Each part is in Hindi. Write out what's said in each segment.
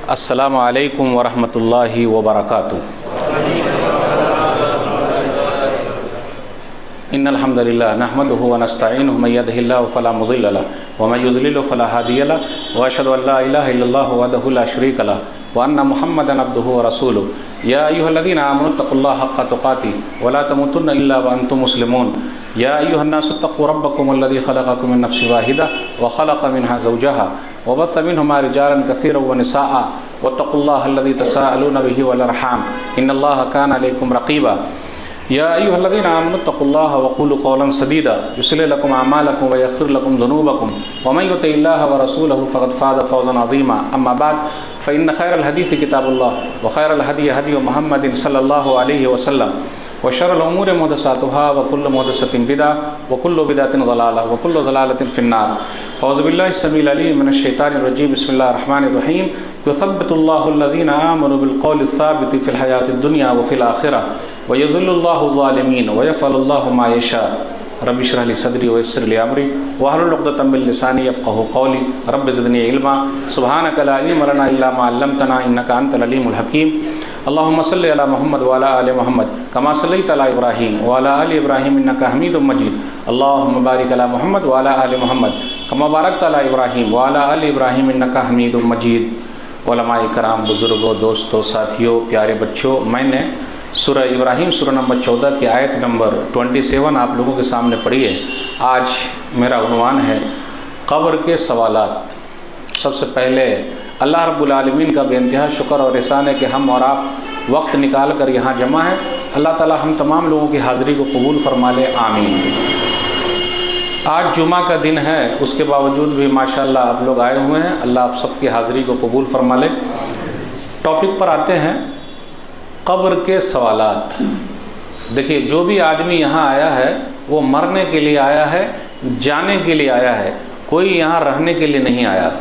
अस्सलामु अलैकुम वरहमतुल्लाहि वबरकातुहू। इन्नल हम्दुलिल्लाह नहमदुहु व नस्तईनुहु मन यहदिहिल्लाहु फला मुज़िल्ल लहु व मन युज़लिलहु फला हादिय लहु व अशहदु अल्ला इलाहा इल्लल्लाहु वहदहु ला शरीका लहु व अन्ना मुहम्मदन अब्दुहु व रसूलुहु। या अय्युहल्लज़ीना आमनु तक़ुल्लाह हक़्क़ तुक़ातिह व ला तमूतुन्ना इल्ला व अन्तुम मुस्लिमून। या अय्युहन्नासु इत्तक़ू रब्बकुमुल्लज़ी ख़लक़कुम मिन नफ़्सिन वाहिदा व ख़लक़ मिन्हा ज़ौजहा व बस्स मिन्हुमा रिजालन कसीरन व निसाअ वत्तक़ुल्लाहल्लज़ी तसाअलूना बिही वल अर्हाम इन्नल्लाहा काना अलैकुम रक़ीबा। या अय्युहल्लज़ीना आमनु तक़ुल्लाह व क़ूलू क़ौलन सदीदा युस्लिह लकुम अअमालकुम व यग़फ़िर लकुम ज़ुनूबकुम व मन युतिइल्लाह व रसूलहु फ़क़द फ़ाज़ फ़ौज़न अज़ीमा। अम्मा बाद फ़इन्न खैरल हदीस किताबुल्लाह व खैरल हदी हदी मुहम्मदिन सल्लल्लाहु अलैहि वसल्लम व शर्रल उमूरि मुहदसातुहा व कुल्लु मुहदसतिन बिदअह व कुल्लु बिदअतिन ज़लालह व कुल्लु ज़लालतिन फ़िन्नार। फ़ौज़ु बिल्लाहि समील अलीम मिनश शैतानिर रजीम। बिस्मिल्लाहिर रहमानिर रहीम। युसब्बितुल्लाहुल्लज़ीना आमनु बिल क़ौलि साबिति फ़िल हयातिद दुनिया व फ़िल आख़िरह व युज़िल्लुल्लाहु ज़ालिमीन व यफ़अलुल्लाहु मा यशा। रब्बि इश्रह ली सदरी व यस्सिर ली अमरी वहलुल उक़दतम मिन लिसानी यफ़क़हू क़ौली। रब्बि ज़िदनी इल्मा सुब्हानका ला इल्म लना इल्ला मा अल्लमतना इन्नका अंतल अलीमुल हकीम। अल्लाहुम्मा सल्लि अला मुहम्मद व अला आलि मुहम्मद कमा सल्लैता अला इब्राहीम व अला आलि इब्राहीम इन्नका हमीदुम मजीद। अल्लाहुम्मा बारिक अला मुहम्मद व अला आलि मुहम्मद कमा बारकता अला इब्राहीम व अला आलि इब्राहीम इन्नका हमीदुम मजीद। उलमाए कराम, बुज़ुर्गों, दोस्तों, साथियों, प्यारे बच्चों, मैंने सूरह इब्राहीम सूरह नंबर 14 की आयत नंबर 27 आप लोगों के सामने पढ़ी है। आज मेरा उन्वान है क़ब्र के सवालात। सबसे पहले अल्लाह रब्बुल आलमीन का बेइंतहा शुक्र और एहसान है कि हम और आप वक्त निकाल कर यहाँ जमा हैं। अल्लाह ताला हम तमाम लोगों की हाज़िरी को कबूल फरमा ले, आमीन। आज जुमा का दिन है, उसके बावजूद भी माशाअल्लाह आप लोग आए हुए हैं। अल्लाह आप सबकी हाज़िरी को कबूल फरमा ले। टॉपिक पर आते हैं, क़ब्र के सवालात। देखिए, जो भी आदमी यहाँ आया है वो मरने के लिए आया है, जाने के लिए आया है, कोई यहाँ रहने के लिए नहीं आया।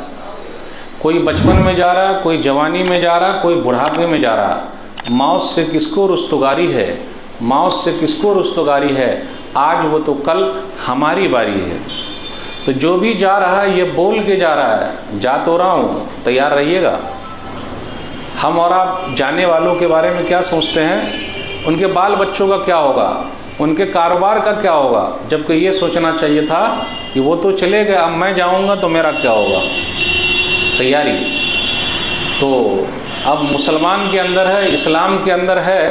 कोई बचपन में जा रहा, कोई जवानी में जा रहा, कोई बुढ़ापे में जा रहा। मौत से किसको रुस्तगारी है, मौत से किसको रुस्तगारी है, आज वो तो कल हमारी बारी है। तो जो भी जा रहा है ये बोल के जा रहा है, जा तो रहा हूँ, तैयार रहिएगा। हम और आप जाने वालों के बारे में क्या सोचते हैं, उनके बाल बच्चों का क्या होगा, उनके कारोबार का क्या होगा, जबकि ये सोचना चाहिए था कि वो तो चले गए, अब मैं जाऊँगा तो मेरा क्या होगा। तैयारी तो अब मुसलमान के अंदर है, इस्लाम के अंदर है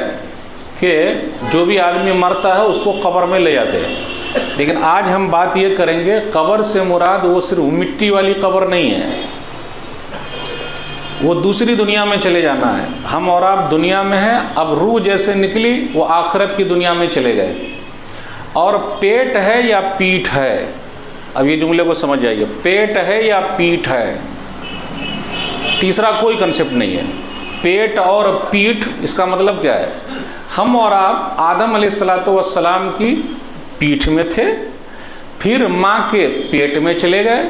कि जो भी आदमी मरता है उसको कब्र में ले जाते हैं। लेकिन आज हम बात ये करेंगे, कब्र से मुराद वो सिर्फ मिट्टी वाली कब्र नहीं है, वो दूसरी दुनिया में चले जाना है। हम और आप दुनिया में हैं, अब रूह जैसे निकली वो आखिरत की दुनिया में चले गए। और पेट है या पीठ है, अब ये जुमले को समझ जाइए, पेट है या पीठ है, तीसरा कोई कंसेप्ट नहीं है। पेट और पीठ, इसका मतलब क्या है, हम और आप आदम अलैहिस्सलातु वस्सलाम की पीठ में थे, फिर माँ के पेट में चले गए,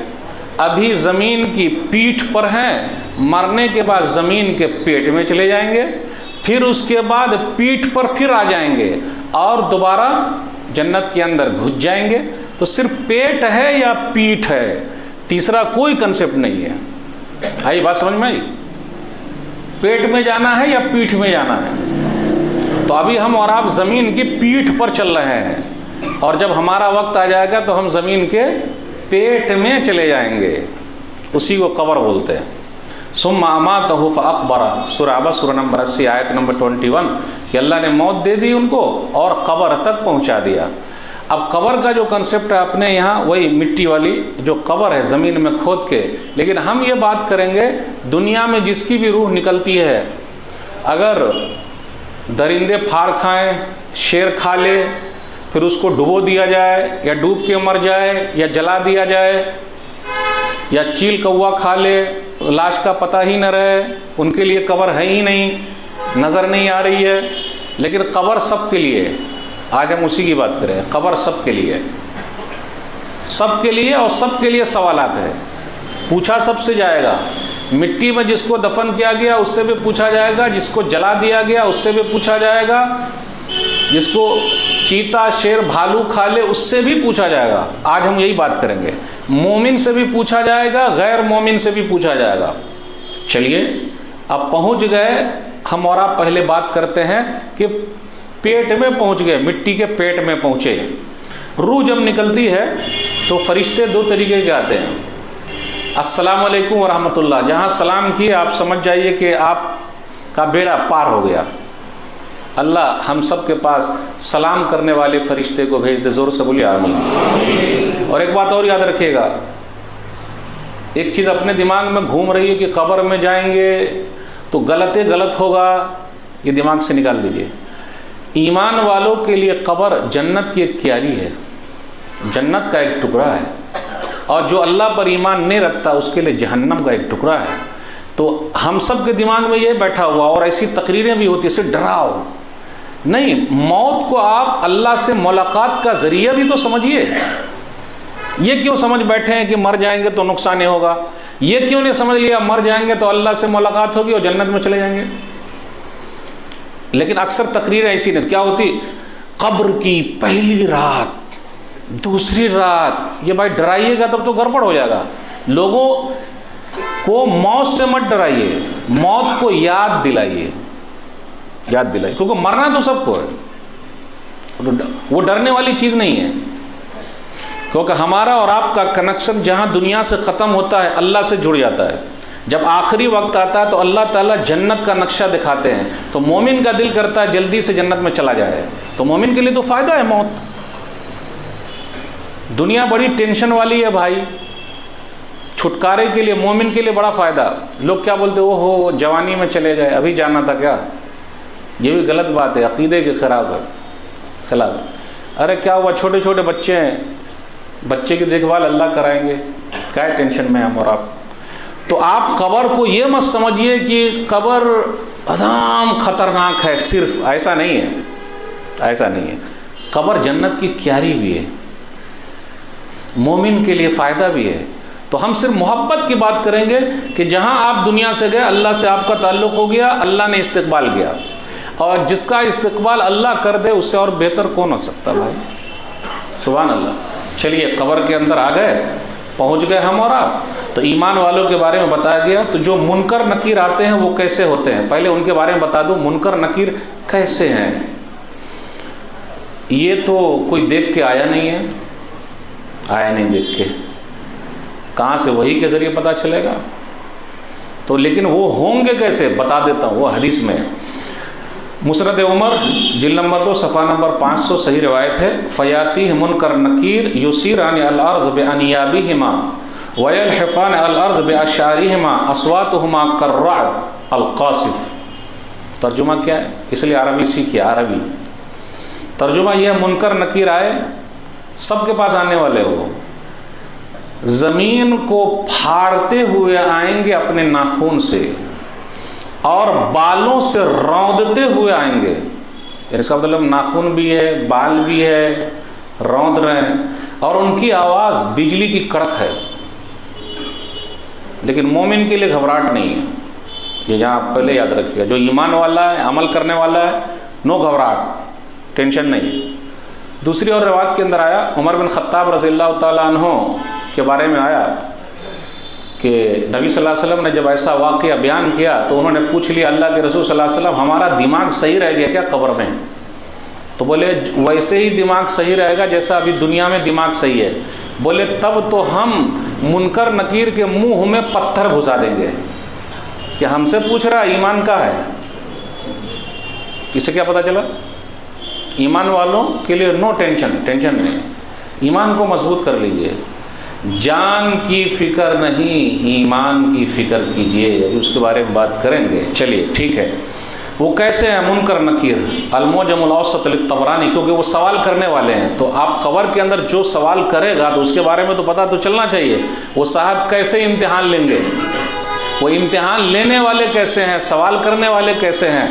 अभी ज़मीन की पीठ पर हैं, मरने के बाद ज़मीन के पेट में चले जाएंगे, फिर उसके बाद पीठ पर फिर आ जाएंगे और दोबारा जन्नत के अंदर घुस जाएंगे। तो सिर्फ पेट है या पीठ है, तीसरा कोई कंसेप्ट नहीं है। आई बात समझ में आई? पेट में जाना है या पीठ में जाना है। तो अभी हम और आप ज़मीन की पीठ पर चल रहे हैं, और जब हमारा वक्त आ जाएगा तो हम ज़मीन के पेट में चले जाएंगे, उसी को कब्र बोलते हैं। सुम्मा अमातहु फ़अक़बरा, सूरह अबस सूरह नंबर 80 आयत नंबर 21, कि अल्लाह ने मौत दे दी उनको और कब्र तक पहुंचा दिया। अब कब्र का जो कंसेप्ट है अपने यहाँ, वही मिट्टी वाली जो कब्र है ज़मीन में खोद के। लेकिन हम ये बात करेंगे, दुनिया में जिसकी भी रूह निकलती है, अगर दरिंदे फाड़ खाएँ, शेर खा ले, फिर उसको डुबो दिया जाए या डूब के मर जाए या जला दिया जाए, या चील कौवा खा ले, लाश का पता ही न रहे, उनके लिए कब्र है ही नहीं, नज़र नहीं आ रही है। लेकिन कब्र सबके लिए, आज हम उसी की बात करें। कब्र सबके लिए, सबके लिए, और सबके लिए सवालात है। पूछा सबसे जाएगा। मिट्टी में जिसको दफन किया गया उससे भी पूछा जाएगा, जिसको जला दिया गया उससे भी पूछा जाएगा, जिसको चीता शेर भालू खा ले उससे भी पूछा जाएगा। आज हम यही बात करेंगे। मोमिन से भी पूछा जाएगा, गैर मोमिन से भी पूछा जाएगा। चलिए अब पहुंच गए, हम और आप पहले बात करते हैं कि पेट में पहुंच गए, मिट्टी के पेट में पहुंचे। रूह जब निकलती है तो फरिश्ते दो तरीके के आते हैं। अस्सलाम वालेकुम व रहमतुल्लाह, जहाँ सलाम किए आप समझ जाइए कि आपका बेड़ा पार हो गया। अल्लाह हम सब के पास सलाम करने वाले फरिश्ते को भेज दे, ज़ोर से बोलिए आमीन। और एक बात और याद रखिएगा, एक चीज़ अपने दिमाग में घूम रही है कि कब्र में जाएंगे तो गलत होगा, ये दिमाग से निकाल दीजिए। ईमान वालों के लिए कब्र जन्नत की एक क्यारी है, जन्नत का एक टुकड़ा है, और जो अल्लाह पर ईमान नहीं रखता उसके लिए जहन्नम का एक टुकड़ा है। तो हम सब के दिमाग में ये बैठा हुआ, और ऐसी तकरीरें भी होती है, इससे डराओ नहीं। मौत को आप अल्लाह से मुलाकात का ज़रिया भी तो समझिए। ये क्यों समझ बैठे हैं कि मर जाएंगे तो नुकसान नहीं होगा? ये क्यों नहीं समझ लिया मर जाएंगे तो अल्लाह से मुलाकात होगी और जन्नत में चले जाएंगे? लेकिन अक्सर तकरीरें ऐसी नहीं, क्या होती, कब्र की पहली रात, दूसरी रात, ये भाई डराइएगा तब तो गड़बड़ हो जाएगा। लोगों को मौत से मत डराइए, मौत को याद दिलाइए, क्योंकि मरना तो सबको है, वो डरने वाली चीज़ नहीं है। क्योंकि हमारा और आपका कनेक्शन जहाँ दुनिया से ख़त्म होता है अल्लाह से जुड़ जाता है। जब आखिरी वक्त आता है तो अल्लाह ताला जन्नत का नक्शा दिखाते हैं, तो मोमिन का दिल करता है जल्दी से जन्नत में चला जाए। तो मोमिन के लिए तो फ़ायदा है मौत। दुनिया बड़ी टेंशन वाली है भाई, छुटकारे के लिए मोमिन के लिए बड़ा फ़ायदा। लोग क्या बोलते, ओ हो जवानी में चले गए, अभी जाना था क्या? ये भी गलत बात है, अक़ीदे के खिलाफ। अरे क्या हुआ, छोटे छोटे बच्चे हैं, बच्चे की देखभाल अल्लाह कराएंगे, क्या टेंशन में हम और आप। तो आप कब्र को ये मत समझिए कि कब्र एकदम ख़तरनाक है, सिर्फ ऐसा नहीं है, ऐसा नहीं है। कब्र जन्नत की क्यारी भी है, मोमिन के लिए फ़ायदा भी है। तो हम सिर्फ मोहब्बत की बात करेंगे कि जहाँ आप दुनिया से गए अल्लाह से आपका ताल्लुक़ हो गया, अल्लाह ने इस्तक़बाल किया, और जिसका इस्तक़बाल अल्लाह कर दे उससे और बेहतर कौन हो सकता भाई? सुभान अल्लाह। चलिए कब्र के अंदर आ गए, पहुंच गए हम और आप। तो ईमान वालों के बारे में बताया गया। तो जो मुनकर नकीर आते हैं वो कैसे होते हैं, पहले उनके बारे में बता दूं। मुनकर नकीर कैसे हैं, ये तो कोई देख के आया नहीं है, आया नहीं देख के, कहाँ से वही के ज़रिए पता चलेगा? तो लेकिन वो होंगे कैसे, बता देता हूँ। वो हदीस में मुसनद उमर जिल्द नंबर 2 सफ़ा नंबर 500 सही रिवायत है। फ़याती मुनकर नकीर युसीरान अल अर्ज़ बेअनियाबिहिमा वयलहिफ़ान अल अर्ज़ बेअशारिहिमा अस्वातुहुमा कर्राद अल क़ासिफ़। तर्जुमा क्या है, इसलिए अरबी सीखिए, अरबी तर्जुमा यह है, मुनकर नकीर आए, सबके पास आने वाले हो, ज़मीन को फाड़ते हुए आएंगे अपने नाखून से, और बालों से रौंदते हुए आएंगे। इसका मतलब नाखून भी है, बाल भी है, रौंद रहे हैं, और उनकी आवाज़ बिजली की कड़क है। लेकिन मोमिन के लिए घबराहट नहीं है, ये यहाँ पहले याद रखिएगा। जो ईमान वाला है, अमल करने वाला है, नो घबराहट, टेंशन नहीं। दूसरी और रिवायत के अंदर आया, उमर बिन ख़त्ताब रज़ियल्लाहु ताला अन्हु के बारे में आया कि नबी सल्लल्लाहु अलैहि वसल्लम ने जब ऐसा वाक़या बयान किया तो उन्होंने पूछ लिया, अल्लाह के रसूल सल्लल्लाहु अलैहि वसल्लम, हमारा दिमाग सही रह गया क्या कब्र में? तो बोले वैसे ही दिमाग सही रहेगा जैसा अभी दुनिया में दिमाग सही है। बोले तब तो हम मुनकर नकीर के मुंह में पत्थर घुसा देंगे कि हमसे पूछ रहा ईमान का है। इससे क्या पता चला? ईमान वालों के लिए नो टेंशन, टेंशन नहीं, ईमान को मजबूत कर लीजिए। जान की फ़िक्र नहीं, ईमान की फ़िक्र कीजिए। अभी उसके बारे में बात करेंगे। चलिए ठीक है, वो कैसे हैं मुनकर नकीर? अल-मुअजमुल औसत लित-तबरानी, क्योंकि वो सवाल करने वाले हैं। तो आप कब्र के अंदर जो सवाल करेगा तो उसके बारे में तो पता तो चलना चाहिए। वो साहब कैसे इम्तिहान लेंगे, वो इम्तिहान लेने वाले कैसे हैं, सवाल करने वाले कैसे हैं।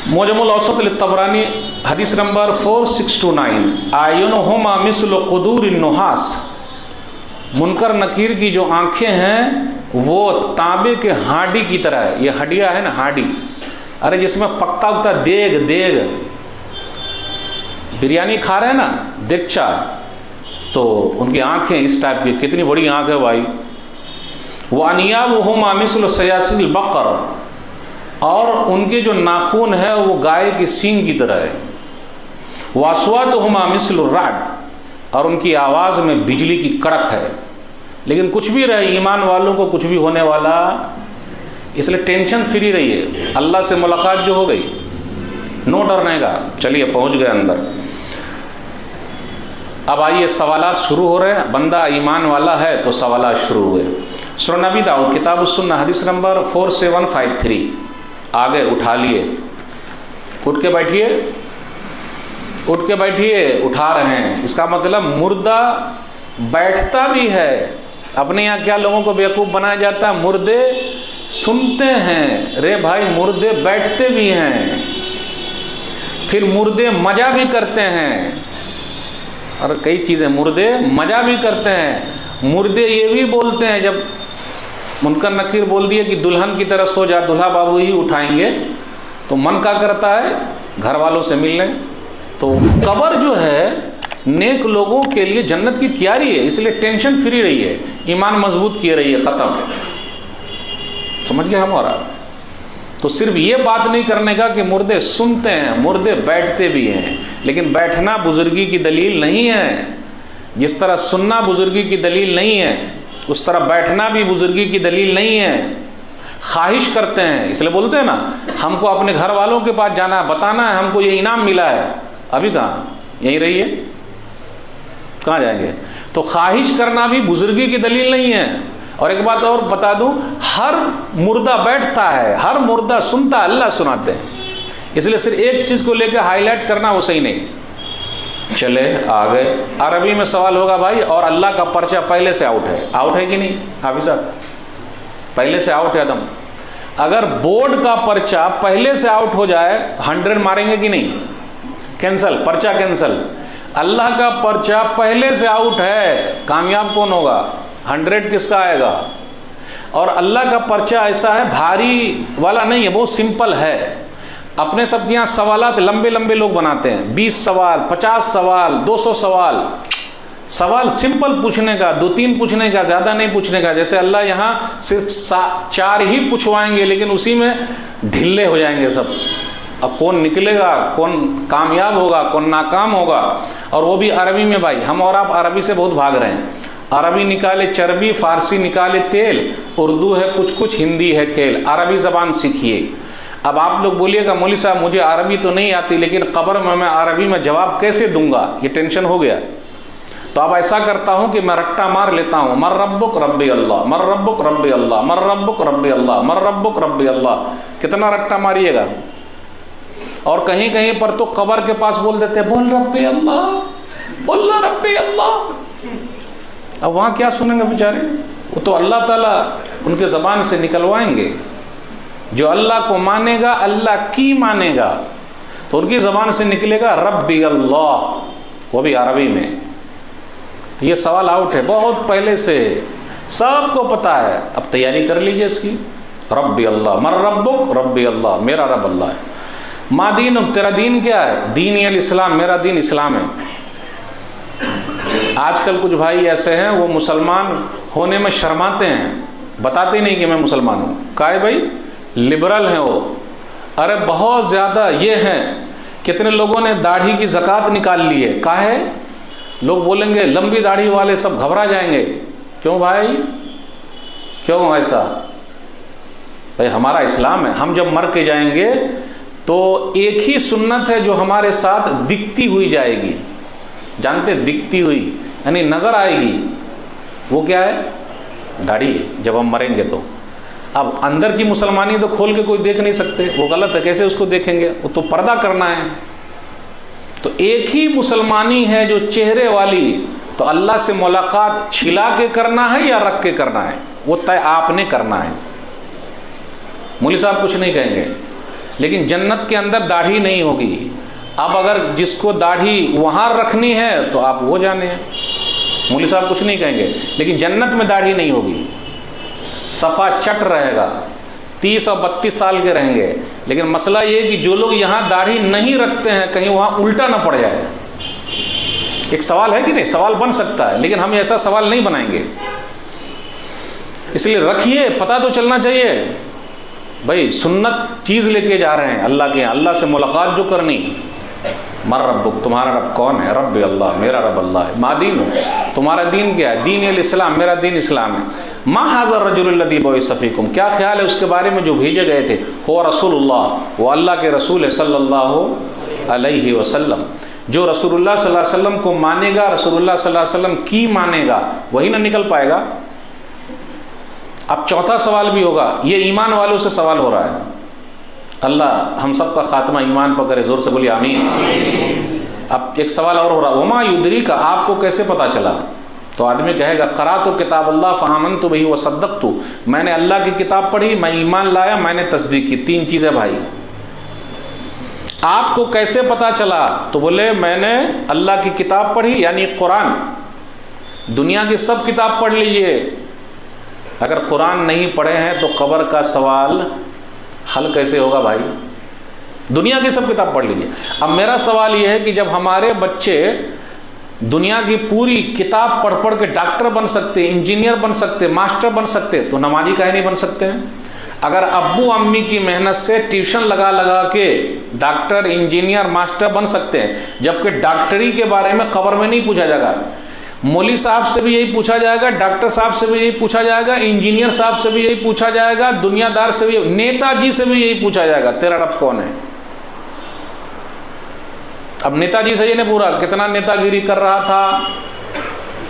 मुअजमुल औसत लित-तबरानी हदीस नंबर 4629, आयुनुहुमा मिस्लु क़ुदूरिन नुहास। मुनकर नकीर की जो आँखें हैं वो तांबे के हांडी की तरह है। ये हड्डियाँ है ना, हांडी, अरे जिसमें पकता उगता देग, बिरयानी खा रहे हैं ना, देगचा, तो उनकी आँखें इस टाइप की। कितनी बड़ी आँख है भाई। व अनियाबुहुमा मिस्लु सयासिल बकर, और उनके जो नाखून है वो गाय की सींग की तरह है। व अस्वातुहुमा मिस्लु राड, और उनकी आवाज़ में बिजली की कड़क है। लेकिन कुछ भी रहे, ईमान वालों को कुछ भी होने वाला, इसलिए टेंशन फ्री रहिए। अल्लाह से मुलाकात जो हो गई, नो डरने का। चलिए पहुँच गए अंदर। अब आइए सवालात शुरू हो रहे हैं। बंदा ईमान वाला है तो सवालात शुरू हुए। सूरह नबी दाऊद किताब सुन्ना हदीस नंबर 4753। आगे उठा लिए, उठ के बैठिए, उठ के बैठिए, उठा रहे हैं। इसका मतलब मुर्दा बैठता भी है। अपने यहाँ क्या लोगों को बेवकूफ़ बनाया जाता है, मुर्दे सुनते हैं। रे भाई, मुर्दे बैठते भी हैं, फिर मुर्दे मज़ा भी करते हैं। और कई चीज़ें, मुर्दे मज़ा भी करते हैं। मुर्दे ये भी बोलते हैं, जब मुनकर नकीर बोल दिए कि दुल्हन की तरह सो जा, दूल्हा बाबू ही उठाएंगे, तो मन क्या करता है, घर वालों से मिलने। तो कब्र जो है नेक लोगों के लिए जन्नत की क्यारी है, इसलिए टेंशन फ्री रहिए, ईमान मजबूत किए रहिए। ख़त्म, समझ गए हमारा। तो सिर्फ ये बात नहीं करने का कि मुर्दे सुनते हैं, मुर्दे बैठते भी हैं, लेकिन बैठना बुजुर्गी की दलील नहीं है। जिस तरह सुनना बुजुर्गी की दलील नहीं है, उस तरह बैठना भी बुजुर्गी की दलील नहीं है। ख्वाहिश करते हैं, इसलिए बोलते हैं ना, हमको अपने घर वालों के पास जाना है, बताना है हमको ये इनाम मिला है। अभी कहाँ, यहीं रहिए, कहाँ जाएंगे। तो ख्वाहिश करना भी बुजुर्गी की दलील नहीं है। और एक बात और बता दूं, हर मुर्दा बैठता है, हर मुर्दा सुनता है, अल्लाह सुनाते हैं। इसलिए सिर्फ एक चीज़ को लेकर हाईलाइट करना वो सही नहीं। चले आगे, अरबी में सवाल होगा भाई, और अल्लाह का पर्चा पहले से आउट है कि नहीं हाफिज़ साहब? पहले से आउट है एकदम। अगर बोर्ड का पर्चा पहले से आउट हो जाए, 100 मारेंगे कि नहीं? कैंसल, पर्चा कैंसल। अल्लाह का पर्चा पहले से आउट है, कामयाब कौन होगा? 100 किसका आएगा? और अल्लाह का पर्चा ऐसा है, भारी वाला नहीं है, बहुत सिंपल है। अपने सब यहाँ सवालात लंबे लंबे लोग बनाते हैं, 20 सवाल, 50 सवाल, 200 सवाल। सवाल सिंपल पूछने का, 2-3 पूछने का, ज़्यादा नहीं पूछने का। जैसे अल्लाह यहाँ सिर्फ 4 ही पूछवाएंगे, लेकिन उसी में ढिल्ले हो जाएंगे सब। अब कौन निकलेगा, कौन कामयाब होगा, कौन नाकाम होगा, और वो भी अरबी में। भाई हम और आप अरबी से बहुत भाग रहे हैं। अरबी निकाले चर्बी, फारसी निकाले तेल, उर्दू है कुछ कुछ, हिंदी है खेल। अरबी ज़बान सीखिए। अब आप लोग बोलिएगा मौली साहब मुझे अरबी तो नहीं आती, लेकिन कब्र में मैं अरबी में जवाब कैसे दूंगा, ये टेंशन हो गया। तो अब ऐसा करता हूँ कि मैं रट्टा मार लेता हूँ, मर रब्बुक रब्बी अल्लाह, मर रब्बुक रब्बी अल्लाह, मर रब्बुक रब्बी अल्लाह, मर रब्बुक रब्बी अल्लाह। कितना रट्टा मारिएगा। और कहीं कहीं पर तो कब्र के पास बोल देते हैं, बोल रब्बी अल्लाह, बोल रब्बी अल्लाह। अब वहाँ क्या सुनेंगे बेचारे, वो तो अल्लाह ताला उनके ज़बान से निकलवाएंगे। जो अल्लाह को मानेगा, अल्लाह की मानेगा, तो उनकी ज़बान से निकलेगा रब्बी अल्लाह, वो भी अरबी में। तो ये सवाल आउट है बहुत पहले से, सबको पता है। अब तैयारी कर लीजिए इसकी। रब्बी अल्लाह, मर रब्बुक रब्बी अल्लाह, मेरा रब अल्लाह है। मा दीनुक, तेरा दीन क्या है? दीन अल इस्लाम, मेरा दीन इस्लाम है। आजकल कुछ भाई ऐसे हैं, वो मुसलमान होने में शर्माते हैं, बताते नहीं कि मैं मुसलमान हूँ। काहे भाई? लिबरल हैं वो। अरे बहुत ज़्यादा ये हैं। कितने लोगों ने दाढ़ी की ज़कात निकाल ली है। काहे? लोग बोलेंगे लंबी दाढ़ी वाले सब घबरा जाएंगे। क्यों भाई, क्यों ऐसा? भाई हमारा इस्लाम है, हम जब मर के जाएंगे तो एक ही सुन्नत है जो हमारे साथ दिखती हुई जाएगी। जानते, दिखती हुई यानी नज़र आएगी। वो क्या है? दाढ़ी, जब हम मरेंगे तो। अब अंदर की मुसलमानी तो खोल के कोई देख नहीं सकते, वो गलत है, कैसे उसको देखेंगे? वो तो पर्दा करना है। तो एक ही मुसलमानी है जो चेहरे वाली। तो अल्लाह से मुलाकात छिला के करना है या रख के करना है, वो तय आपने करना है। मौलवी साहब कुछ नहीं कहेंगे, लेकिन जन्नत के अंदर दाढ़ी नहीं होगी। अब अगर जिसको दाढ़ी वहाँ रखनी है तो आप वो जाने हैं। मौलवी साहब कुछ नहीं कहेंगे, लेकिन जन्नत में दाढ़ी नहीं होगी, सफ़ा चट रहेगा, 30 और 32 साल के रहेंगे। लेकिन मसला ये कि जो लोग यहाँ दाढ़ी नहीं रखते हैं, कहीं वहाँ उल्टा ना पड़ जाए। एक सवाल है कि नहीं? सवाल बन सकता है, लेकिन हम ऐसा सवाल नहीं बनाएंगे। इसलिए रखिए, पता तो चलना चाहिए भाई, सुन्नत चीज़ लेके जा रहे हैं अल्लाह के, अल्लाह से मुलाकात जो करनी। मर रब्बुक, तुम्हारा रब कौन है? रब्बी अल्लाह, मेरा रब अल्लाह है। मा दीन, तुम्हारा दीन क्या है? दीन अल इस्लाम, मेरा दीन इस्लाम है। मा हाज़ा रजुल लज़ी बुइसा फ़ीकुम, क्या ख्याल है उसके बारे में जो भेजे गए थे? हो रसूलुल्लाह, वो अल्लाह के रसूल है सल्लल्लाहु अलैहि वसल्लम। जो रसूलुल्लाह सल्लल्लाहु अलैहि वसल्लम को मानेगा, रसूलुल्लाह सल्लल्लाहु अलैहि वसल्लम की मानेगा, वही ना निकल पाएगा। अब चौथा सवाल भी होगा, ये ईमान वालों से सवाल हो रहा है। अल्लाह हम सब का खात्मा ईमान पर करे, जोर से बोलिए आमीन। अब एक सवाल और हो रहा, वमा युदरी का, आपको कैसे पता चला? तो आदमी कहेगा करा तो किताब अल्लाह फ़आमन तो वही वसद्दक़ तू, मैंने अल्लाह की किताब पढ़ी, मैं ईमान लाया, मैंने तस्दीक की। तीन चीज़ें भाई। आपको कैसे पता चला? तो बोले मैंने अल्लाह की किताब पढ़ी, यानी कुरान। दुनिया की सब किताब पढ़ लीजिए, अगर कुरान नहीं पढ़े हैं तो कब्र का सवाल हल कैसे होगा भाई? दुनिया की सब किताब पढ़ लीजिए। अब मेरा सवाल यह है कि जब हमारे बच्चे दुनिया की पूरी किताब पढ़ पढ़ के डॉक्टर बन सकते, इंजीनियर बन सकते, मास्टर बन सकते, तो नमाजी काहे नहीं बन सकते हैं? अगर अब्बू अम्मी की मेहनत से ट्यूशन लगा लगा के डॉक्टर, इंजीनियर, मास्टर बन सकते हैं, जबकि डॉक्टरी के बारे में कब्र में नहीं पूछा जाएगा। मौली साहब से भी यही पूछा जाएगा, डॉक्टर साहब से भी यही पूछा जाएगा, इंजीनियर साहब से भी यही पूछा जाएगा, दुनियादार से भी, नेताजी से भी यही पूछा जाएगा, तेरा रब कौन है? अब नेताजी से ये नहीं पूरा कितना नेतागिरी कर रहा था,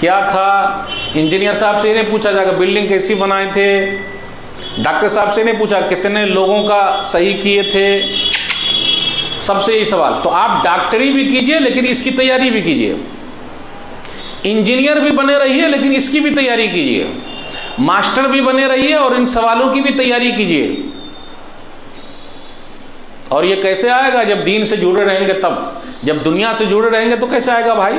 क्या था। इंजीनियर साहब से ये नहीं पूछा जाएगा बिल्डिंग कैसी बनाए थे। डॉक्टर साहब से नहीं पूछा कितने लोगों का सही किए थे। सबसे यही सवाल। तो आप डॉक्टरी भी कीजिए लेकिन इसकी तैयारी भी कीजिए, इंजीनियर भी बने रहिए लेकिन इसकी भी तैयारी कीजिए, मास्टर भी बने रहिए और इन सवालों की भी तैयारी कीजिए। और ये कैसे आएगा? जब दीन से जुड़े रहेंगे तब। जब दुनिया से जुड़े रहेंगे तो कैसे आएगा भाई?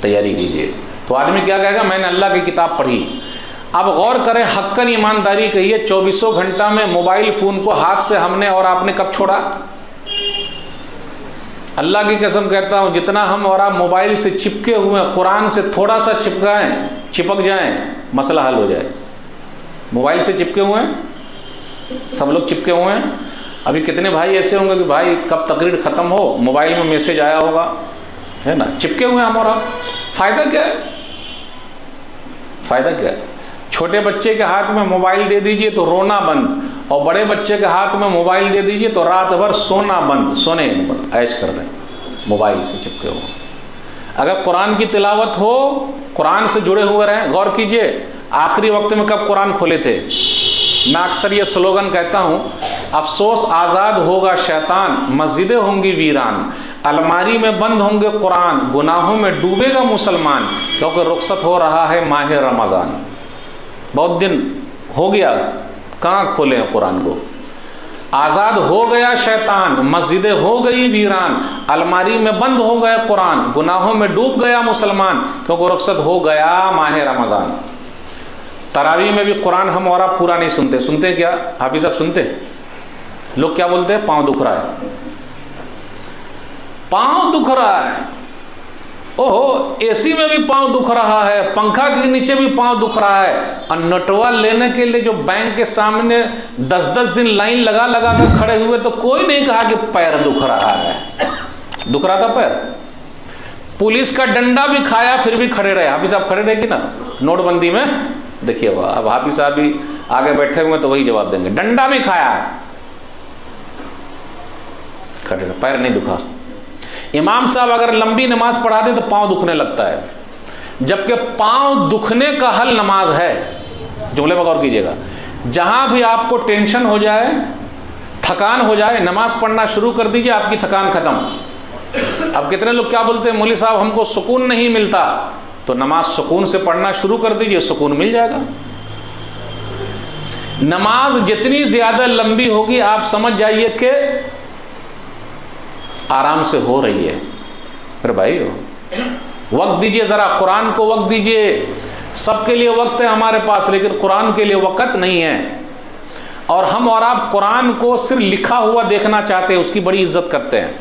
तैयारी कीजिए। तो आदमी क्या कहेगा? मैंने अल्लाह की किताब पढ़ी। अब गौर करें, हक्कन ईमानदारी कहिए, 24 घंटा में मोबाइल फ़ोन को हाथ से हमने और आपने कब छोड़ा? अल्लाह की कसम कहता हूँ, जितना हम और आप मोबाइल से चिपके हुए हैं, कुरान से थोड़ा सा चिपक जाएं, मसला हल हो जाए। मोबाइल से चिपके हुए हैं, सब लोग चिपके हुए हैं। अभी कितने भाई ऐसे होंगे कि भाई कब तकरीर ख़त्म हो, मोबाइल में मैसेज आया होगा, है ना? चिपके हुए हैं हम और आप। फ़ायदा क्या है? फ़ायदा क्या है? छोटे बच्चे के हाथ में मोबाइल दे दीजिए तो रोना बंद, और बड़े बच्चे के हाथ में मोबाइल दे दीजिए तो रात भर सोना बंद, सोने ऐश कर रहे हैं, मोबाइल से चिपके हुए। अगर कुरान की तिलावत हो, कुरान से जुड़े हुए रहें। गौर कीजिए, आखिरी वक्त में कब कुरान खोले थे? मैं अक्सर ये स्लोगन कहता हूँ, अफसोस आज़ाद होगा शैतान, मस्जिदें होंगी वीरान, अलमारी में बंद होंगे कुरान, गुनाहों में डूबेगा मुसलमान, क्योंकि रुखसत हो रहा है माह रमज़ान। बहुत दिन हो गया, कहाँ खोले हैं कुरान को? आज़ाद हो गया शैतान, मस्जिदें हो गई वीरान, अलमारी में बंद हो गए कुरान, गुनाहों में डूब गया मुसलमान, क्योंकि रुखसत हो गया माह रमज़ान। तरावी में भी कुरान हम और आप पूरा नहीं सुनते। सुनते क्या हाफिज साहब? सुनते। लोग क्या बोलते हैं? पाँव दुख रहा है, पाँव दुख रहा है। ओहो, एसी में भी पाँव दुख रहा है, पंखा के नीचे भी पाँव दुख रहा है। और नोटवा लेने के लिए जो बैंक के सामने 10-10 दिन लाइन लगा लगा कर खड़े हुए, तो कोई नहीं कहा कि पैर दुख रहा है। दुख रहा था पैर। पुलिस का डंडा भी खाया फिर भी खड़े रहे। हाफिज साहब खड़े रहे कि ना नोटबंदी में? देखिए अब हाफिज साहब भी आगे बैठे हुए तो वही जवाब देंगे, डंडा भी खाया, खड़े रहे, पैर नहीं दुखा। इमाम साहब अगर लंबी नमाज पढ़ा दे तो पाँव दुखने लगता है, जबकि पाँव दुखने का हल नमाज है। जुमले पर गौर कीजिएगा। जहां भी आपको टेंशन हो जाए, थकान हो जाए, नमाज पढ़ना शुरू कर दीजिए, आपकी थकान खत्म। अब कितने लोग क्या बोलते हैं, मौली साहब हमको सुकून नहीं मिलता, तो नमाज सुकून से पढ़ना शुरू कर दीजिए, सुकून मिल जाएगा। नमाज जितनी ज्यादा लंबी होगी, आप समझ जाइए कि आराम से हो रही है। अरे भाई वक्त दीजिए, जरा कुरान को वक्त दीजिए। सबके लिए वक्त है हमारे पास, लेकिन कुरान के लिए वक्त नहीं है। और हम और आप कुरान को सिर्फ लिखा हुआ देखना चाहते हैं, उसकी बड़ी इज्जत करते हैं।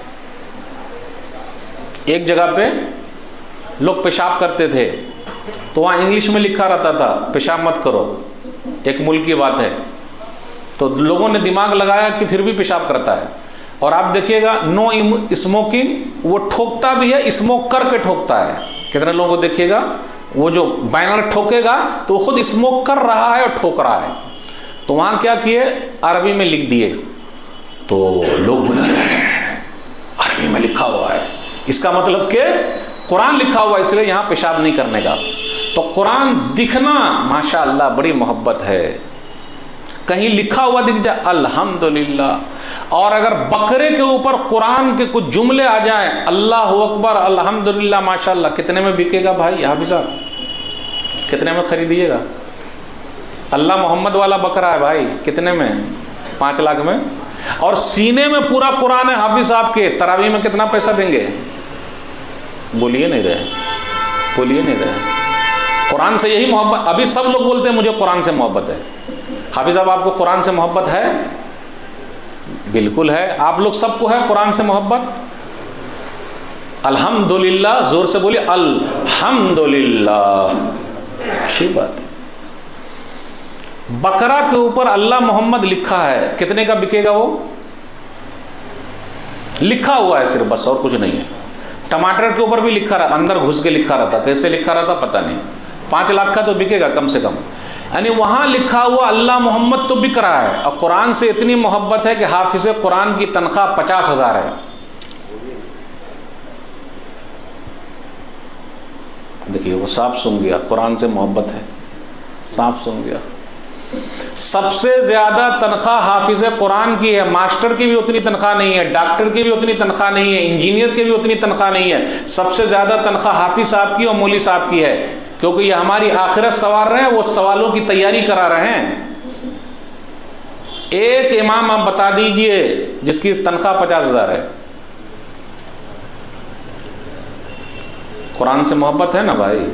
एक जगह पे लोग पेशाब करते थे, तो वहाँ इंग्लिश में लिखा रहता था पेशाब मत करो, एक मुल्क की बात है, तो लोगों ने दिमाग लगाया कि फिर भी पेशाब करता है। और आप देखिएगा नो स्मोकिंग, वो ठोकता भी है, स्मोक करके ठोकता है। कितने लोगों को देखिएगा वो जो बैनर ठोकेगा तो वो खुद स्मोक कर रहा है और ठोक रहा है। तो वहाँ क्या किए, अरबी में लिख दिए, तो लोग बोल रहे हैं अरबी में लिखा हुआ है, इसका मतलब कि कुरान लिखा हुआ है, इसलिए यहाँ पेशाब नहीं करने का। तो कुरान दिखना माशाअल्लाह बड़ी मोहब्बत है, कहीं लिखा हुआ दिख जाए अल्हम्दुलिल्लाह। और अगर बकरे के ऊपर कुरान के कुछ जुमले आ जाए, अल्लाह अकबर अल्हम्दुलिल्लाह माशाअल्लाह, कितने में बिकेगा भाई हाफिज़ साहब, कितने में खरीदिएगा? अल्लाह मोहम्मद वाला बकरा है भाई, कितने में? 5 लाख में। और सीने में पूरा कुरान है हाफिज़ साहब के, तरावी में कितना पैसा देंगे? बोलिए नहीं रहे, बोलिए नहीं रहे। कुरान से यही मोहब्बत। अभी सब लोग बोलते हैं मुझे कुरान से मोहब्बत है। हाफिज़ साहब आपको कुरान से मोहब्बत है? बिल्कुल है। आप लोग सबको है कुरान से मोहब्बत? अल्हम्दुलिल्लाह, जोर से बोलिए अल्हम्दुलिल्लाह। अच्छी बात। बकरा के ऊपर अल्लाह मोहम्मद लिखा है, कितने का बिकेगा? वो लिखा हुआ है सिर्फ, बस और कुछ नहीं है। टमाटर के ऊपर भी लिखा रहा, अंदर घुस के लिखा रहता, कैसे लिखा रहता पता नहीं। 5 लाख का तो बिकेगा कम से कम। यानी वहां लिखा हुआ अल्लाह मोहम्मद तो बिक रहा है। और कुरान से इतनी मोहब्बत है कि हाफिज कुरान की तनख्वाह 50,000 है। देखिए वो साफ सुन गया, कुरान से मोहब्बत है, साफ सुन गया। सबसे ज्यादा तनख्वाह हाफिज कुरान की है। मास्टर की भी उतनी तनख्वाह नहीं है, डॉक्टर की भी उतनी तनख्वाह नहीं है, इंजीनियर की भी उतनी तनख्वाह नहीं है। सबसे ज्यादा तनख्वाह हाफिज साहब की और मौली साहब की है, क्योंकि ये हमारी आखिरत सवार रहे हैं, वो सवालों की तैयारी करा रहे हैं। एक इमाम आप बता दीजिए जिसकी तनख्वाह 50,000 है। कुरान से मोहब्बत है ना भाई।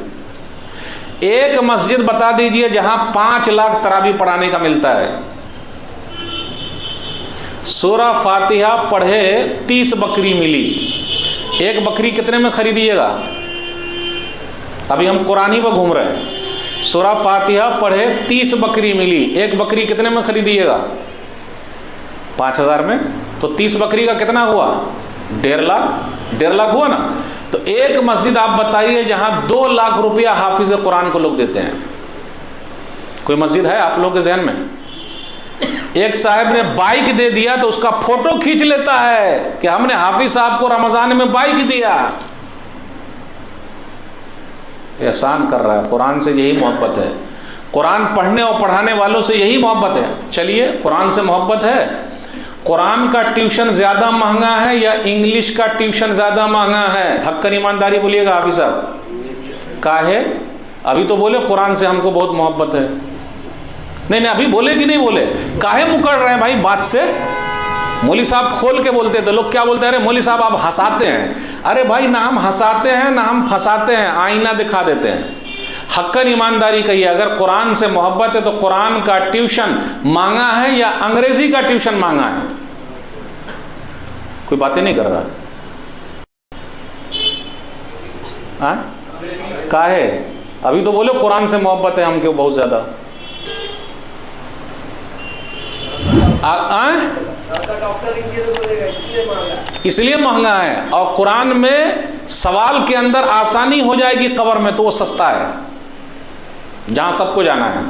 एक मस्जिद बता दीजिए जहां 5 लाख तरावी पढ़ाने का मिलता है। सूरा फातिहा पढ़े 30 बकरी मिली। एक बकरी कितने में खरीदिएगा? अभी हम कुरान ही पर घूम रहे हैं। सूरा फातिहा पढ़े 30 बकरी मिली, एक बकरी कितने में खरीदिएगा? 5,000 में। तो 30 बकरी का कितना हुआ? 1.5 लाख। 1.5 लाख हुआ ना। तो एक मस्जिद आप बताइए जहां 2 लाख रुपया हाफिज कुरान को लोग देते हैं। कोई मस्जिद है आप लोग के जहन में? एक साहब ने बाइक दे दिया तो उसका फोटो खींच लेता है कि हमने हाफिज साहब को रमजान में बाइक दिया। एहसान कर रहा है। कुरान से यही मोहब्बत है, कुरान पढ़ने और पढ़ाने वालों से यही मोहब्बत है। चलिए, कुरान से मोहब्बत है। कुरान का ट्यूशन ज़्यादा महंगा है या इंग्लिश का ट्यूशन ज़्यादा महंगा है? हक्कन ईमानदारी बोलिएगा हाफिज साहब। काहे? अभी तो बोले कुरान से हमको बहुत मोहब्बत है। नहीं, अभी बोले कि नहीं बोले? काहे मुकर रहे हैं भाई बात से? मौली साहब खोल के बोलते थे, लोग क्या बोलते हैं, अरे मौली साहब आप हंसाते हैं। अरे भाई, ना हम हंसाते हैं ना हम फंसाते हैं, आईना दिखा देते हैं। हक्कन ईमानदारी कहिए, अगर कुरान से मोहब्बत है तो कुरान का ट्यूशन मांगा है या अंग्रेजी का ट्यूशन मांगा है? कोई बातें नहीं कर रहा। काहे? अभी तो बोले कुरान से मोहब्बत है हमको बहुत ज्यादा। इसलिए महंगा है। और कुरान में सवाल के अंदर आसानी हो जाएगी, कब्र में तो वो सस्ता है। जहां सबको जाना है,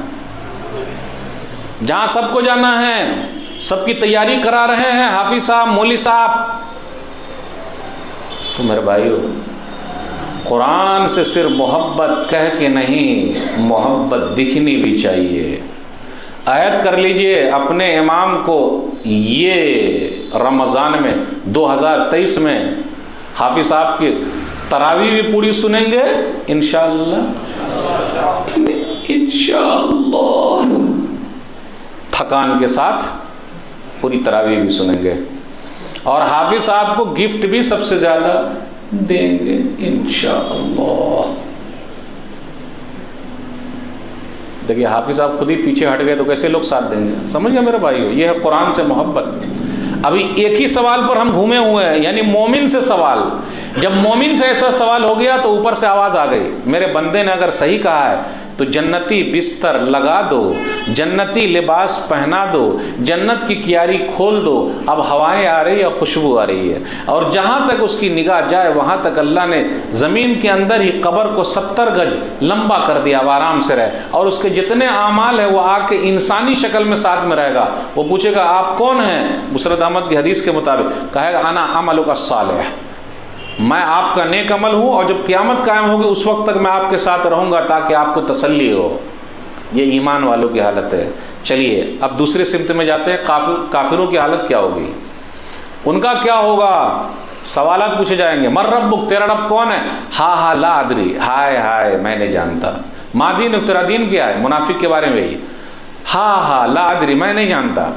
जहां सबको जाना है, सबकी तैयारी करा रहे हैं हाफिज साहब, मौली साहब। तो मेरे भाइयों, कुरान से सिर्फ मोहब्बत कह के नहीं, मोहब्बत दिखनी भी चाहिए। ऐद कर लीजिए अपने इमाम को, ये रमज़ान में 2023 में हाफिज साहब की तरावी भी पूरी सुनेंगे इंशाअल्लाह, इंशाअल्लाह। थकान के साथ पूरी तरावी भी सुनेंगे और हाफिज साहब को गिफ्ट भी सबसे ज़्यादा देंगे इंशाअल्लाह। देखिए, हाफिज साहब खुद ही पीछे हट गए तो कैसे लोग साथ देंगे? समझ गए मेरे भाइयों, ये है कुरान से मोहब्बत। अभी एक ही सवाल पर हम घूमे हुए हैं, यानी मोमिन से सवाल। जब मोमिन से ऐसा सवाल हो गया तो ऊपर से आवाज़ आ गई, मेरे बंदे ने अगर सही कहा है तो जन्नती बिस्तर लगा दो, जन्नती लिबास पहना दो, जन्नत की कियारी खोल दो, अब हवाएं आ रही है, खुशबू आ रही है। और जहाँ तक उसकी निगाह जाए वहाँ तक अल्लाह ने ज़मीन के अंदर ही कब्र को 70 गज लंबा कर दिया, अब आराम से रहे। और उसके जितने आमाल है वो आके इंसानी शक्ल में साथ में रहेगा। वो पूछेगा आप कौन हैं? मुसरत अहमद की हदीस के मुताबिक कहेगा आना अमलुका सालिह, मैं आपका नेक अमल हूँ, और जब क़यामत कायम होगी उस वक्त तक मैं आपके साथ रहूँगा ताकि आपको तसल्ली हो। ये ईमान वालों की हालत है। चलिए अब दूसरे सिमत में जाते हैं। काफिरों की हालत क्या होगी, उनका क्या होगा? सवालात पूछे जाएंगे। मर रब्बुक, तेरा रब कौन है? हा ला अदरी, हाय हाय मैं नहीं जानता। मा दीनुक, तेरा दीन क्या है? मुनाफिक के बारे में यही, हा ला अदरी मैं नहीं जानता।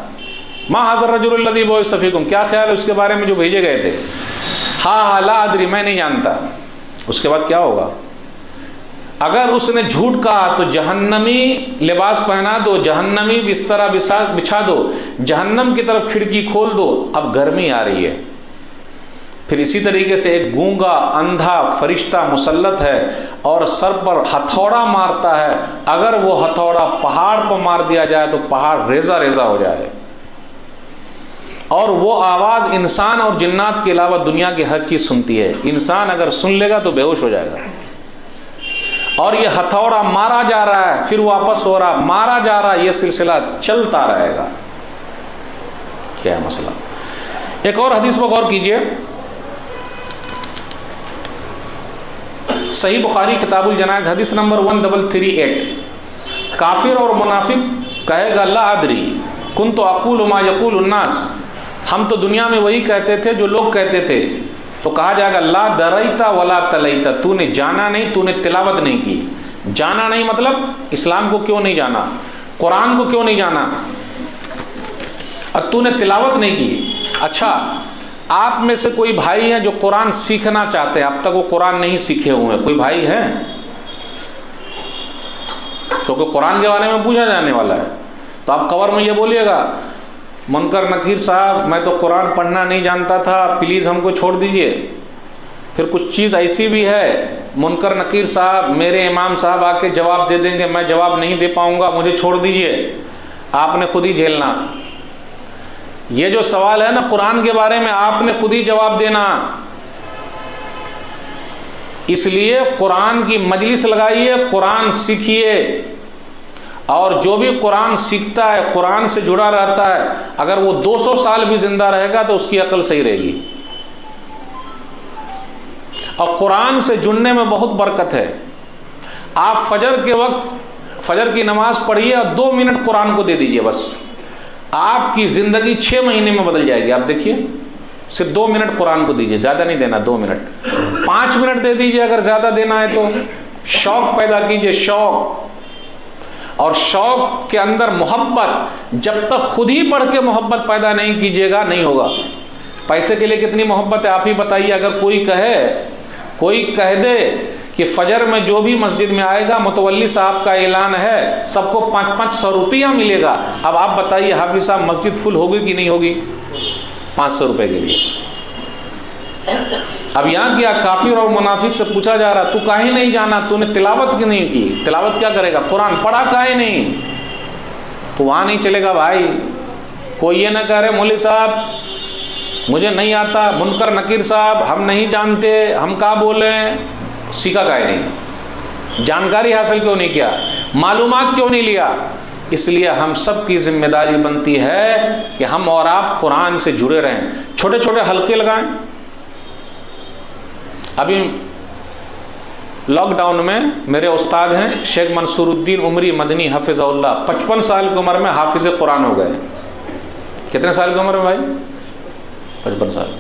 मा हाज़र रजुल लज़ी बुइसा फ़ीकुम, क्या ख्याल है उसके बारे में जो भेजे गए थे? हा ला अदरी मैं नहीं जानता। उसके बाद क्या होगा? अगर उसने झूठ कहा तो जहन्नमी लिबास पहना दो, जहन्नमी बिस्तरा बिछा दो, जहन्नम की तरफ खिड़की खोल दो, अब गर्मी आ रही है। फिर इसी तरीके से एक गूंगा अंधा फरिश्ता मुसल्लत है और सर पर हथौड़ा मारता है। अगर वो हथौड़ा पहाड़ पर मार दिया जाए तो पहाड़ रेजा रेजा हो जाए। और वो आवाज़ इंसान और जिन्नात के अलावा दुनिया की हर चीज़ सुनती है। इंसान अगर सुन लेगा तो बेहोश हो जाएगा। और ये हथौड़ा मारा जा रहा है, फिर वापस हो रहा, मारा जा रहा, ये सिलसिला चलता रहेगा। क्या है मसला? एक और हदीस पर गौर कीजिए। सही बुखारी किताबुल जनाइज़ हदीस नंबर 1338। काफिर और मुनाफिक कहेगा ला अदरी कुन्तु अक़ूलु मा यक़ूलु अन्नास, हम तो दुनिया में वही कहते थे जो लोग कहते थे। तो कहा जाएगा ला दरैता वला तलैता, तूने जाना नहीं, तूने तिलावत नहीं की। जाना नहीं मतलब इस्लाम को क्यों नहीं जाना, कुरान को क्यों नहीं जाना, और तूने तिलावत नहीं की। अच्छा, आप में से कोई भाई है जो कुरान सीखना चाहते हैं, अब तक वो कुरान नहीं सीखे हुए हैं? कोई भाई है? क्योंकि कुरान के बारे में पूछा जाने वाला है। तो आप कवर में ये बोलिएगा मुनकर नकीर साहब मैं तो कुरान पढ़ना नहीं जानता था, प्लीज़ हमको छोड़ दीजिए। फिर कुछ चीज़ ऐसी भी है, मुनकर नकीर साहब मेरे इमाम साहब आके जवाब दे देंगे, मैं जवाब नहीं दे पाऊँगा, मुझे छोड़ दीजिए, आपने खुद ही झेलना। ये जो सवाल है ना कुरान के बारे में, आपने खुद ही जवाब देना। इसलिए कुरान की मजलिस लगाइए, कुरान सीखिए। और जो भी कुरान सीखता है, कुरान से जुड़ा रहता है, अगर वो 200 साल भी जिंदा रहेगा तो उसकी अकल सही रहेगी। और कुरान से जुड़ने में बहुत बरकत है। आप फजर के वक्त फजर की नमाज पढ़िए और 2 मिनट कुरान को दे दीजिए, बस आपकी ज़िंदगी 6 महीने में बदल जाएगी। आप देखिए, सिर्फ 2 मिनट कुरान को दीजिए, ज़्यादा नहीं देना, 2 मिनट, 5 मिनट दे दीजिए अगर ज़्यादा देना है तो। शौक़ पैदा कीजिए, शौक़। और शौक़ के अंदर मोहब्बत, जब तक खुद ही पढ़ के मोहब्बत पैदा नहीं कीजिएगा नहीं होगा। पैसे के लिए कितनी मोहब्बत है आप ही बताइए। अगर कोई कह दे कि फजर में जो भी मस्जिद में आएगा, मुतवल्ली साहब का ऐलान है, सबको 500 रुपया मिलेगा। अब आप बताइए हाफिज साहब मस्जिद फुल होगी कि नहीं होगी 500 रुपये के लिए? अब यहाँ क्या काफिर और मुनाफिक से पूछा जा रहा, तू काहे नहीं जाना, तूने तिलावत क्यों नहीं की? तिलावत क्या करेगा? कुरान पढ़ा काहे नहीं? तो वहाँ नहीं चलेगा भाई। कोई ये ना कह रहे मौलवी साहब मुझे नहीं आता, मुनकर नकीर साहब हम नहीं जानते, हम क्या बोले, सीखा काहे नहीं, जानकारी हासिल क्यों नहीं किया, मालूमात क्यों नहीं लिया? इसलिए हम सब की जिम्मेदारी बनती है कि हम और आप कुरान से जुड़े रहें। छोटे छोटे हल्के लगाएं। अभी लॉकडाउन में मेरे उस्ताद हैं शेख मंसूरुद्दीन उमरी मदनी हफिज़हुल्लाह, 55 साल की उम्र में हाफिज़ कुरान हो गए। कितने साल की उम्र में भाई? 55 साल।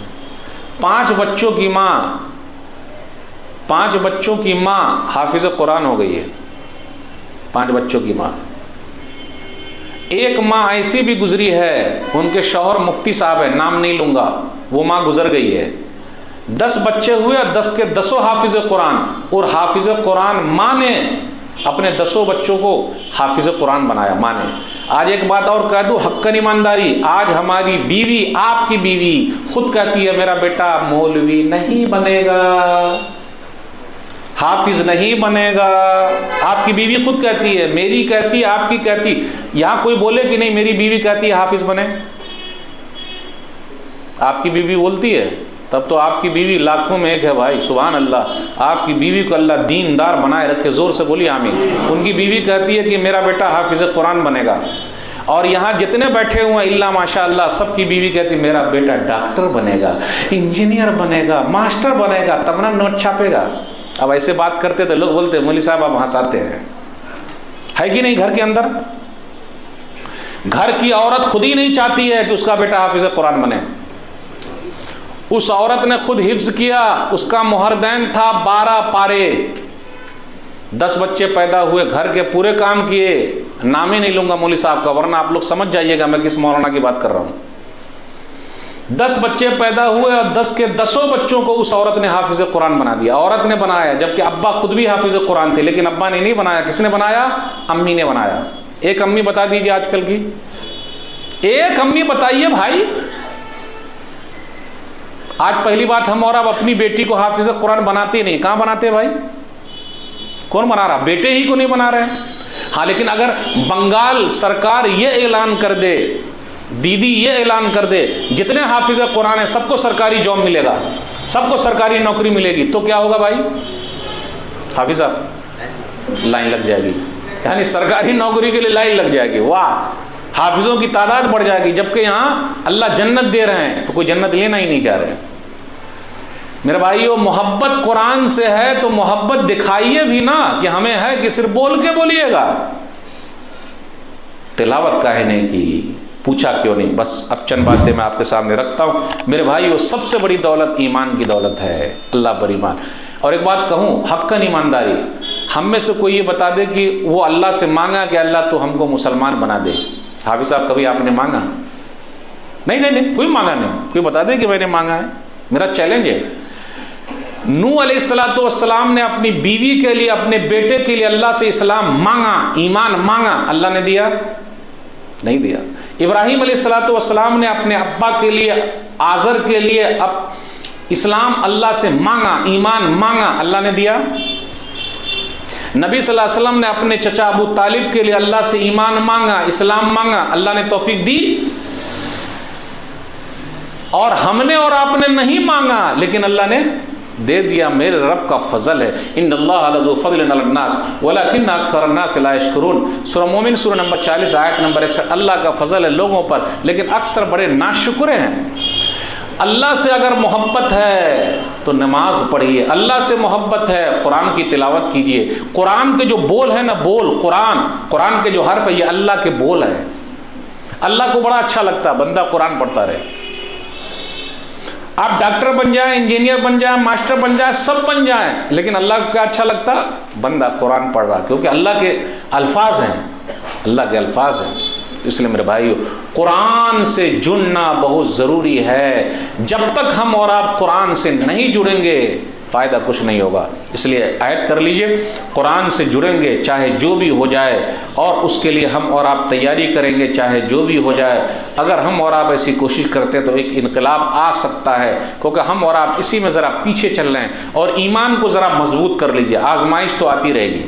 5 बच्चों की माँ हाफिज़ कुरान हो गई है। 5 बच्चों की माँ। एक माँ ऐसी भी गुजरी है, उनके शौहर मुफ्ती साहब है, नाम नहीं लूँगा, वो माँ गुजर गई है। 10 बच्चे हुए और 10 के 10 हाफिज़ कुरान। और हाफिज़ कुरान माँ ने अपने 10 बच्चों को हाफिज कुरान बनाया माँ ने। आज एक बात और कह दूँ, हक्कन ईमानदारी, आज हमारी बीवी, आपकी बीवी खुद कहती है मेरा बेटा मौलवी नहीं बनेगा, हाफिज नहीं बनेगा। आपकी बीवी खुद कहती है, मेरी कहती, आपकी कहती। यहां कोई बोले कि नहीं मेरी बीवी कहती है हाफिज बने, आपकी बीवी बोलती है, तब तो आपकी बीवी लाखों में एक है भाई। सुभान अल्लाह, आपकी बीवी को अल्लाह दीनदार बनाए रखे। जोर से बोलिए आमीन। उनकी बीवी कहती है कि मेरा बेटा हाफिज कुरान बनेगा। और यहाँ जितने बैठे हुए हैं इल्ला माशाअल्लाह सबकी बीवी कहती मेरा बेटा डॉक्टर बनेगा, इंजीनियर बनेगा, मास्टर बनेगा, तब ना नोट छापेगा। अब ऐसे बात करते तो लोग बोलते मौलवी साहब आप हंसाते हैं, है कि नहीं? घर के अंदर घर की औरत खुद ही नहीं चाहती है कि उसका बेटा हाफिज कुरान बने। उस औरत ने खुद हिफ्ज किया, उसका मुहरदैन था 12 पारे, 10 बच्चे पैदा हुए, घर के पूरे काम किए। नाम ही नहीं लूंगा मौलवी साहब का, वरना आप लोग समझ जाइएगा मैं किस मौलाना की बात कर रहा हूं। 10 बच्चे पैदा हुए और 10 के 10 बच्चों को उस औरत ने हाफिज कुरान बना दिया। औरत ने बनाया, जबकि अब्बा खुद भी हाफिज कुरान थे, लेकिन अब्बा ने नहीं बनाया। किसने बनाया? अम्मी ने बनाया। एक अम्मी बता दीजिए आजकल की, एक अम्मी बताइए भाई। आज पहली बात, हम और अब अपनी बेटी को हाफिज कुरान बनाते नहीं। कहां बनाते भाई? कौन बना रहा? बेटे ही को नहीं बना रहे। हाँ, लेकिन अगर बंगाल सरकार ये ऐलान कर दे, दीदी ये ऐलान कर दे जितने हाफिज कुरान है सबको सरकारी जॉब मिलेगा, सबको सरकारी नौकरी मिलेगी, तो क्या होगा भाई? हाफिज साहब लाइन लग जाएगी, यानी सरकारी नौकरी के लिए लाइन लग जाएगी। वाह, हाफिजों की तादाद बढ़ जाएगी। जबकि यहाँ अल्लाह जन्नत दे रहे हैं तो कोई जन्नत लेना ही नहीं चाह रहे। मेरे भाइयों, मोहब्बत कुरान से है तो मोहब्बत दिखाइए भी ना कि हमें है, कि सिर्फ बोल के बोलिएगा। तिलावत काहे नहीं की, पूछा क्यों नहीं? बस अब चंद बातें मैं आपके सामने रखता हूँ। मेरे भाइयों, सबसे बड़ी दौलत ईमान की दौलत है, अल्लाह पर ईमान। और एक बात कहूँ, हक्कन ईमानदारी, हम में से कोई ये बता दे कि वो अल्लाह से मांगा कि अल्लाह तो हमको मुसलमान बना दे। हाफिज साहब कभी आपने मांगा? नहीं नहीं नहीं, कोई मांगा नहीं। कोई बता दे कि मैंने मांगा है? मेरा चैलेंज है। नूह अलैहिस्सलातु वस्सलाम ने अपनी बीवी के लिए, अपने बेटे के लिए अल्लाह से इस्लाम मांगा, ईमान मांगा, अल्लाह ने दिया? नहीं दिया। इब्राहिम अलैहिस्सलातु वस्सलाम ने अपने अब्बा के लिए, आज़र के लिए अब इस्लाम अल्लाह से मांगा, ईमान मांगा, अल्लाह ने दिया? नबी सल्लल्लाहु अलैहि वसल्लम ने अपने चचा अबू तालिब के लिए अल्लाह से ईमान मांगा, इस्लाम मांगा, अल्लाह ने तौफीक दी? और हमने और आपने नहीं मांगा, लेकिन अल्लाह ने दे दिया। मेरे रब का फजल है। इन्नल्लाह लज़ू फ़ज़लिन अलन्नास वलाकिन्न अक्सरन्नास ला यशकुरून। सूरह मोमिन सूरह नंबर 40 आयत नंबर 61। अल्लाह का फजल है लोगों पर, लेकिन अक्सर बड़े नाशुक्र हैं। अल्लाह से अगर मोहब्बत है तो नमाज पढ़िए, अल्लाह से मोहब्बत है कुरान की तिलावत कीजिए। कुरान के जो बोल है ना, बोल, कुरान के जो हर्फ है, ये अल्लाह के बोल है। अल्लाह को बड़ा अच्छा लगता है बंदा कुरान पढ़ता रहे। आप डॉक्टर बन जाए, इंजीनियर बन जाए, मास्टर बन जाए, सब बन जाए, लेकिन अल्लाह को क्या अच्छा लगता? बंदा कुरान पढ़ रहा, क्योंकि अल्लाह के अल्फाज हैं, अल्लाह के अल्फाज हैं। इसलिए मेरे भाइयों, कुरान से जुड़ना बहुत ज़रूरी है। जब तक हम और आप कुरान से नहीं जुड़ेंगे फ़ायदा कुछ नहीं होगा। इसलिए आयत कर लीजिए, कुरान से जुड़ेंगे चाहे जो भी हो जाए, और उसके लिए हम और आप तैयारी करेंगे चाहे जो भी हो जाए। अगर हम और आप ऐसी कोशिश करते हैं तो एक इनकलाब आ सकता है, क्योंकि हम और आप इसी में ज़रा पीछे चल रहे हैं। और ईमान को ज़रा मजबूत कर लीजिए। आजमाइश तो आती रहेगी,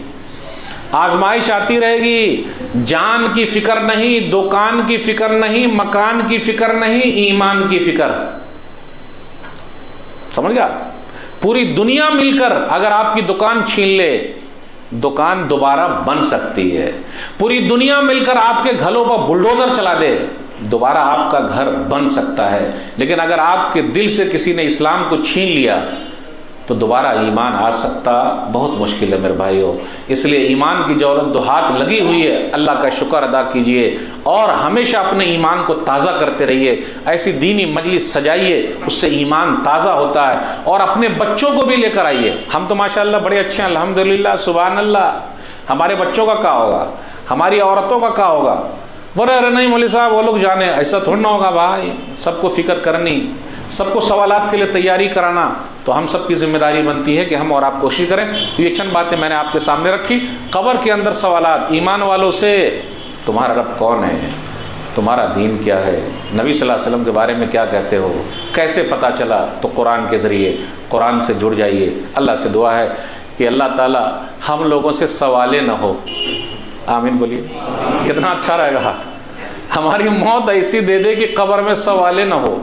आजमाइश आती रहेगी। जान की फिक्र नहीं, दुकान की फिक्र नहीं, मकान की फिक्र नहीं, ईमान की फिक्र। समझ गया? पूरी दुनिया मिलकर अगर आपकी दुकान छीन ले, दुकान दोबारा बन सकती है। पूरी दुनिया मिलकर आपके घरों पर बुलडोजर चला दे, दोबारा आपका घर बन सकता है। लेकिन अगर आपके दिल से किसी ने इस्लाम को छीन लिया तो दोबारा ईमान आ सकता बहुत मुश्किल है मेरे भाइयों। इसलिए ईमान की दौलत दो हाथ लगी हुई है, अल्लाह का शुक्र अदा कीजिए और हमेशा अपने ईमान को ताज़ा करते रहिए। ऐसी दीनी मजलिस सजाइए, उससे ईमान ताज़ा होता है। और अपने बच्चों को भी लेकर आइए। हम तो माशाअल्लाह बड़े अच्छे हैं, अल्हम्दुलिल्लाह, सुभान अल्लाह। हमारे बच्चों का क्या होगा? हमारी औरतों का क्या होगा? बोले अरे नहीं मौलवी साहब वो लोग जाने, ऐसा थोड़ा ना होगा भाई, सबको फिक्र करनी, सबको सवालात के लिए तैयारी कराना, तो हम सब की जिम्मेदारी बनती है कि हम और आप कोशिश करें। तो ये चंद बातें मैंने आपके सामने रखी। कब्र के अंदर सवालात, ईमान वालों से तुम्हारा रब कौन है, तुम्हारा दीन क्या है, नबी सल्लल्लाहु अलैहि वसल्लम के बारे में क्या कहते हो, कैसे पता चला, तो कुरान के ज़रिए, कुरान से जुड़ जाइए। अल्लाह से दुआ है कि अल्लाह ताला हम लोगों से सवाले ना हो, आमीन बोलिए। कितना अच्छा रहेगा, हमारी मौत ऐसी दे दे कि कब्र में सवाले ना हो।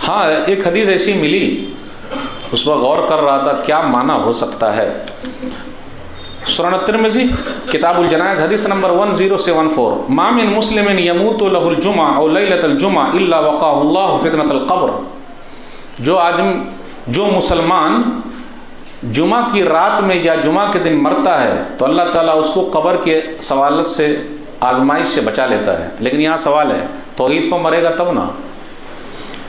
हाँ, एक हदीस ऐसी मिली, उस पर गौर कर रहा था क्या माना हो सकता है। सुनन तिर्मिज़ी किताबुल जनाइज़ हदीस नंबर 1074, मा मिन मुस्लिमिन यमूतु लहुल जुमा औ लैलतुल जुमा इल्ला वक़ाहुल्लाहु फितनतल क़ब्र। जो मुसलमान जुमा की रात में या जुमा के दिन मरता है तो अल्लाह ताला उसको कब्र के सवालत से, आजमाइश से बचा लेता है। लेकिन यहाँ सवाल है, तौहीद पर मरेगा तब ना,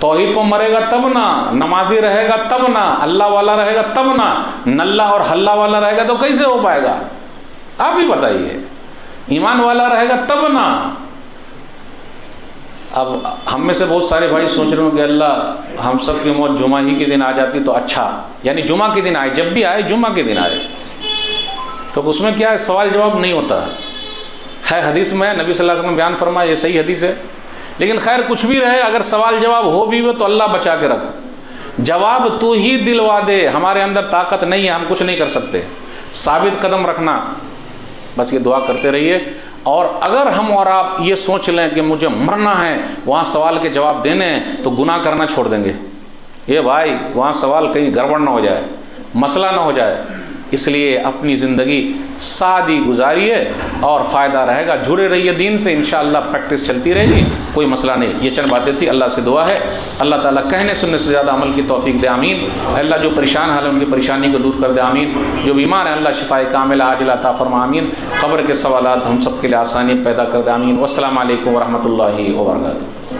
तौहीद पर मरेगा तब ना, नमाजी रहेगा तब ना, अल्लाह वाला रहेगा तब ना, नल्ला और हल्ला वाला रहेगा तो कैसे हो पाएगा, आप ही बताइए। ईमान वाला रहेगा तब ना। अब हम में से बहुत सारे भाई सोच रहे हो कि अल्लाह हम सब की मौत जुमा ही के दिन आ जाती तो अच्छा, यानी जुमा के दिन आए, जब भी आए जुमा के दिन आए, तो उसमें क्या है, सवाल जवाब नहीं होता है। हदीस में नबी सल्लल्लाहु अलैहि वसल्लम बयान फरमाया, ये सही हदीस है। लेकिन खैर कुछ भी रहे, अगर सवाल जवाब हो भी हो तो अल्लाह बचा के रख, जवाब तू ही दिलवा दे, हमारे अंदर ताकत नहीं है, हम कुछ नहीं कर सकते। साबित कदम रखना, बस ये दुआ करते रहिए। और अगर हम और आप ये सोच लें कि मुझे मरना है, वहाँ सवाल के जवाब देने हैं, तो गुनाह करना छोड़ देंगे। ये भाई वहाँ सवाल कहीं गड़बड़ ना हो जाए, मसला ना हो जाए, इसलिए अपनी ज़िंदगी सादी गुजारिए और फ़ायदा रहेगा। जुड़े रहिए दीन से, इंशाअल्लाह प्रैक्टिस चलती रहेगी, कोई मसला नहीं। ये चंद बातें थी। अल्लाह से दुआ है अल्लाह ताला कहने सुनने से ज़्यादा अमल की तौफीक दे, आमीन। अल्लाह जो परेशान हाल है उनकी परेशानी को दूर कर दे, आमीन। जो बीमार है अल्लाह शिफाए कामिला आजिला अता फरमा, आमीन। क़ब्र के सवालात हम सब के लिए आसानी पैदा कर दे, आमीन। वस्सलामु अलैकुम व रहमतुल्लाहि व बरकातुहू।